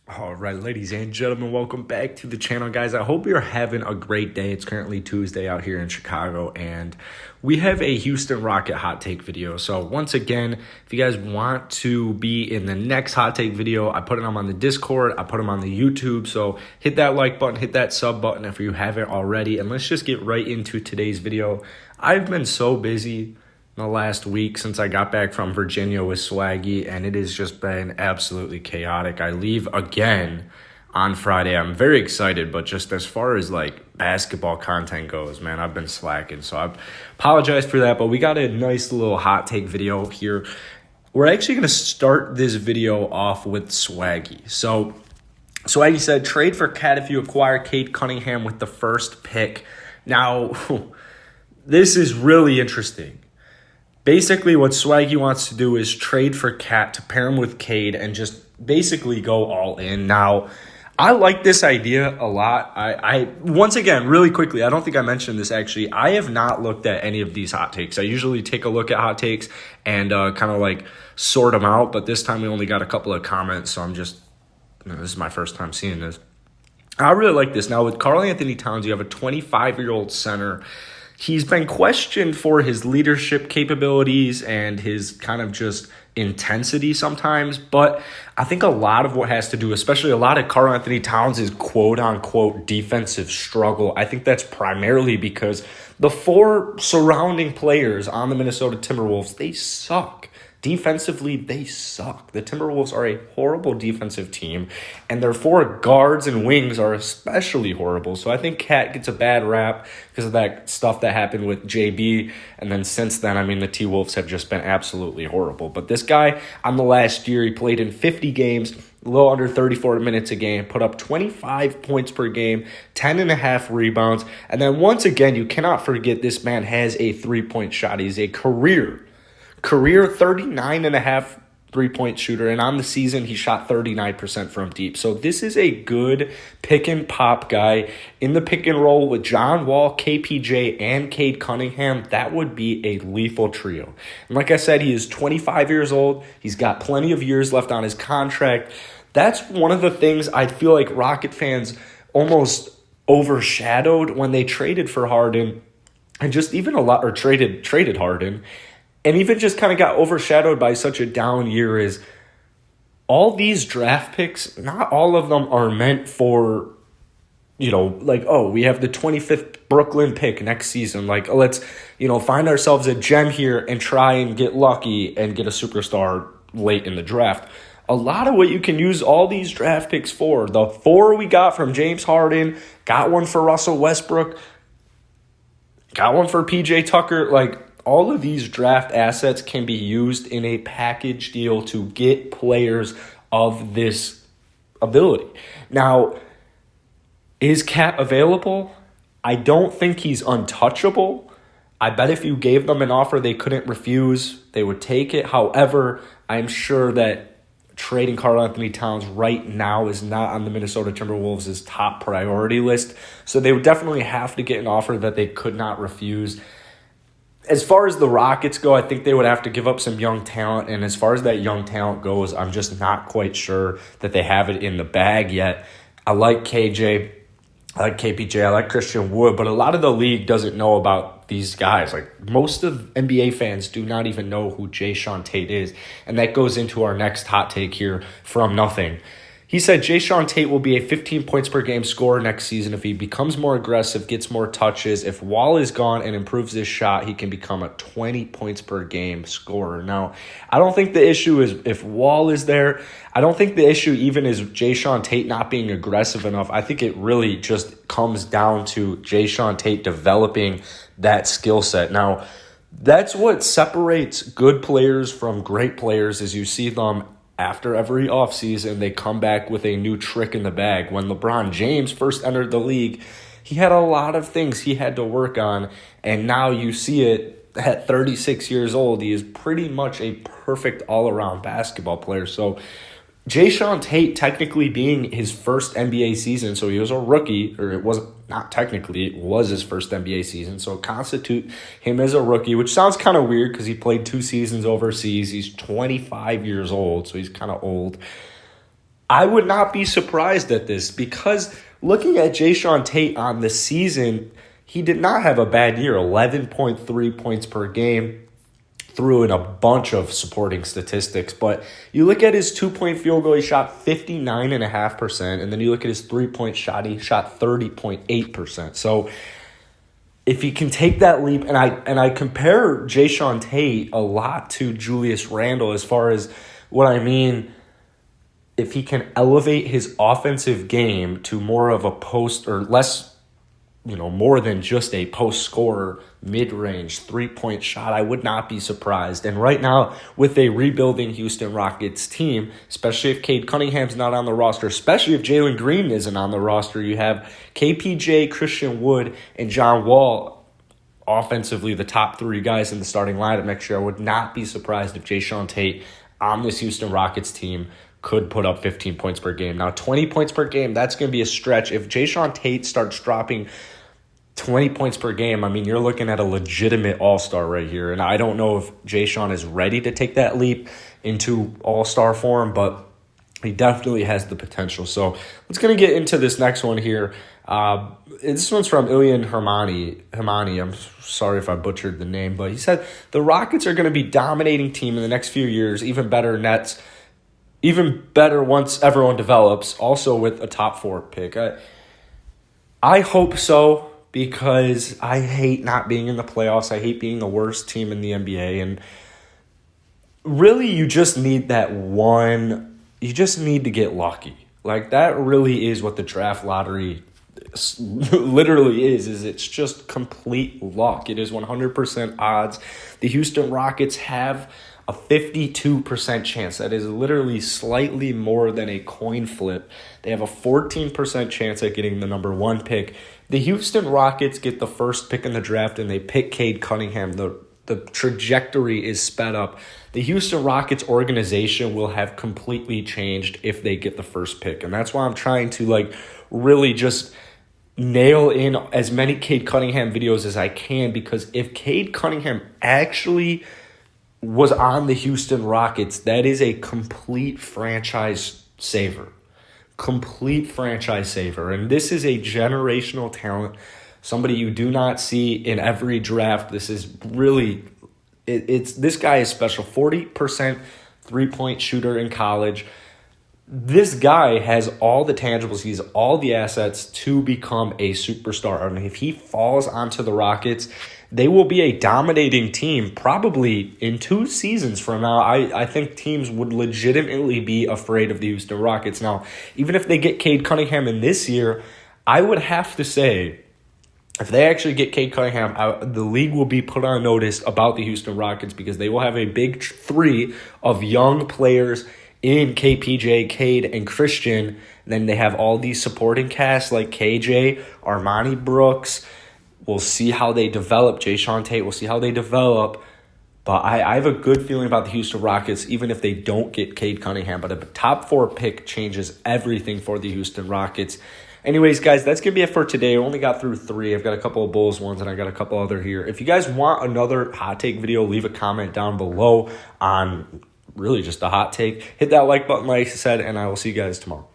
All right, ladies and gentlemen, welcome back to the channel, guys. I hope you're having a great day. It's currently Tuesday out here in Chicago, and we have a Houston Rocket hot take video. So once again, if you guys want to be in the next hot take video, I put them on the Discord, I put them on the YouTube. So hit that like button, hit that sub button if you haven't already, and let's just get right into today's video. I've been so busy in the last week since I got back from Virginia with Swaggy, and it has just been absolutely chaotic. I leave again on Friday. I'm very excited, but just as far as like basketball content goes, man, I've been slacking. So I apologize for that, but we got a nice little hot take video here. We're actually going to start this video off with Swaggy. So Swaggy said, trade for Cat if you acquire Cade Cunningham with the first pick. Now, this is really interesting. Basically, what Swaggy wants to do is trade for Cat to pair him with Cade and just basically go all in. Now, I like this idea a lot. I once again, really quickly, I don't think I mentioned this actually. I have not looked at any of these hot takes. I usually take a look at hot takes and kind of like sort them out, but this time we only got a couple of comments, so I'm just, this is my first time seeing this. I really like this. Now, with Karl-Anthony Towns, you have a 25-year-old center. He's been questioned for his leadership capabilities and his kind of just intensity sometimes, but I think a lot of what has to do, especially a lot of Karl-Anthony Towns' quote-unquote defensive struggle, I think that's primarily because the four surrounding players on the Minnesota Timberwolves, they suck. Defensively, they suck. The Timberwolves are a horrible defensive team, and their four guards and wings are especially horrible. So I think Cat gets a bad rap because of that stuff that happened with JB. And then since then, I mean, the T-Wolves have just been absolutely horrible. But this guy, on the last year, he played in 50 games, a little under 34 minutes a game, put up 25 points per game, 10.5 rebounds. And then once again, you cannot forget this man has a three-point shot. He's a career 39.5 three-point shooter, and on the season, he shot 39% from deep. So this is a good pick-and-pop guy in the pick-and-roll with John Wall, KPJ, and Cade Cunningham. That would be a lethal trio. And like I said, he is 25 years old. He's got plenty of years left on his contract. That's one of the things I feel like Rocket fans almost overshadowed when they traded for Harden, and just even a lot, or traded Harden, and even just kind of got overshadowed by such a down year. Is all these draft picks, not all of them are meant for, like, oh, we have the 25th Brooklyn pick next season. Like, let's, find ourselves a gem here and try and get lucky and get a superstar late in the draft. A lot of what you can use all these draft picks for, the four we got from James Harden, got one for Russell Westbrook, got one for PJ Tucker, like, all of these draft assets can be used in a package deal to get players of this ability. Now, is Cat available? I don't think he's untouchable. I bet if you gave them an offer they couldn't refuse, they would take it. However, I'm sure that trading Karl-Anthony Towns right now is not on the Minnesota Timberwolves' top priority list. So they would definitely have to get an offer that they could not refuse. As far as the Rockets go, I think they would have to give up some young talent. And as far as that young talent goes, I'm just not quite sure that they have it in the bag yet. I like KJ. I like KPJ. I like Christian Wood. But a lot of the league doesn't know about these guys. Like, most of NBA fans do not even know who Jae'Sean Tate is. And that goes into our next hot take here from Nothing. He said Jae'Sean Tate will be a 15 points per game scorer next season if he becomes more aggressive, gets more touches. If Wall is gone and improves his shot, he can become a 20 points per game scorer. Now, I don't think the issue is if Wall is there. I don't think the issue even is Jae'Sean Tate not being aggressive enough. I think it really just comes down to Jae'Sean Tate developing that skill set. Now, that's what separates good players from great players, is you see them after every offseason, they come back with a new trick in the bag. When LeBron James first entered the league, he had a lot of things he had to work on, and now you see it at 36 years old. He is pretty much a perfect all-around basketball player. So Jae'Sean Tate technically being his first NBA season, so he was a rookie, or it was not technically, it was his first NBA season, so constitute him as a rookie, which sounds kind of weird because he played 2 seasons overseas. He's 25 years old, so he's kind of old. I would not be surprised at this because looking at Jae'Sean Tate on the season, he did not have a bad year. 11.3 points per game. Threw in a bunch of supporting statistics, but you look at his 2-point field goal, he shot 59.5%, and then you look at his 3-point shot, he shot 30.8%. So if he can take that leap, and I compare Jae'Sean Tate a lot to Julius Randle as far as what I mean, if he can elevate his offensive game to more of a post or less, more than just a post scorer, mid-range 3-point shot, I would not be surprised. And right now, with a rebuilding Houston Rockets team, especially if Cade Cunningham's not on the roster, especially if Jalen Green isn't on the roster, you have KPJ, Christian Wood, and John Wall, offensively the top three guys in the starting lineup next year. I would not be surprised if Jae'Sean Tate on this Houston Rockets team could put up 15 points per game. Now, 20 points per game, that's going to be a stretch. If Jae'Sean Tate starts dropping 20 points per game, I mean, you're looking at a legitimate all-star right here. And I don't know if Jae'Sean is ready to take that leap into all-star form, but he definitely has the potential. So let's going to get into this next one here. This one's from Ilian Hermani. I'm sorry if I butchered the name, but he said, the Rockets are going to be dominating team in the next few years, even better once everyone develops, also with a top 4 pick. I hope so, because I hate not being in the playoffs. I hate being the worst team in the NBA. And really, you just need that one. You just need to get lucky. Like, that really is what the draft lottery literally is it's just complete luck. It is 100% odds. The Houston Rockets have a 52% chance. That is literally slightly more than a coin flip. They have a 14% chance at getting the number 1 pick. The Houston Rockets get the first pick in the draft and they pick Cade Cunningham. The trajectory is sped up. The Houston Rockets organization will have completely changed if they get the first pick. And that's why I'm trying to really just nail in as many Cade Cunningham videos as I can, because if Cade Cunningham actually was on the Houston Rockets, that is a complete franchise saver. Complete franchise saver. And this is a generational talent, somebody you do not see in every draft. This is really, this guy is special. 40% 3-point shooter in college. This guy has all the tangibles. He has all the assets to become a superstar. And if he falls onto the Rockets, they will be a dominating team probably in 2 seasons from now. I think teams would legitimately be afraid of the Houston Rockets. Now, even if they get Cade Cunningham in this year, I would have to say, if they actually get Cade Cunningham, the league will be put on notice about the Houston Rockets, because they will have a big 3 of young players in KPJ, Cade, and Christian. Then they have all these supporting casts like KJ, Armani Brooks. We'll see how they develop. Jae'Sean Tate, we'll see how they develop. But I have a good feeling about the Houston Rockets, even if they don't get Cade Cunningham. But a top 4 pick changes everything for the Houston Rockets. Anyways, guys, that's going to be it for today. I only got through 3. I've got a couple of Bulls ones, and I got a couple other here. If you guys want another hot take video, leave a comment down below on really just a hot take. Hit that like button, like I said, and I will see you guys tomorrow.